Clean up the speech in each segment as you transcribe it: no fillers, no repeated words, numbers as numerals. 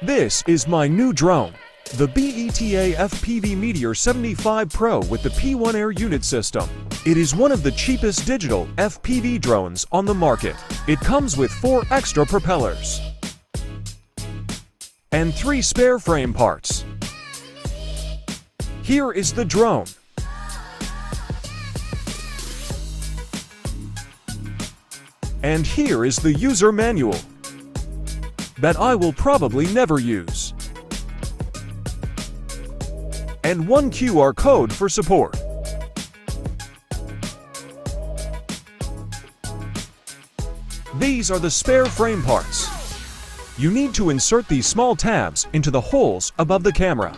This is my new drone, the BETAFPV Meteor75 Pro with the P1 air unit system. It is one of the cheapest digital FPV drones on the market. It comes with 4 extra propellers and 3 spare frame parts. Here is the drone. And here is the user manual that I will probably never use. And 1 QR code for support. These are the spare frame parts. You need to insert these small tabs into the holes above the camera.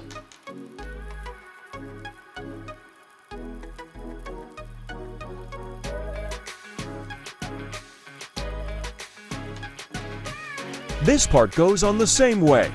This part goes on the same way.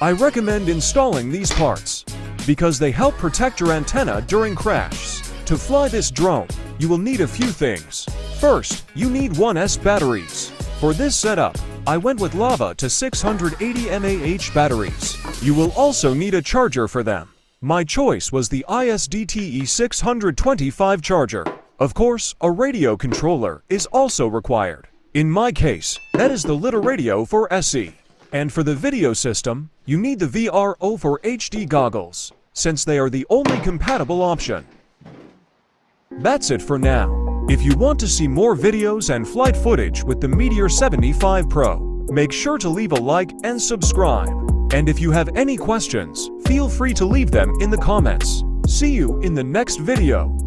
I recommend installing these parts because they help protect your antenna during crashes. To fly this drone, you will need a few things. First, you need 1S batteries. For this setup, I went with Lava to 680 mAh batteries. You will also need a charger for them. My choice was the ISDTE625 charger. Of course, a radio controller is also required. In my case, that is the little radio for SE. And for the video system, you need the VR04 HD goggles, since they are the only compatible option. That's it for now. If you want to see more videos and flight footage with the Meteor75 Pro, make sure to leave a like and subscribe. And if you have any questions, feel free to leave them in the comments. See you in the next video.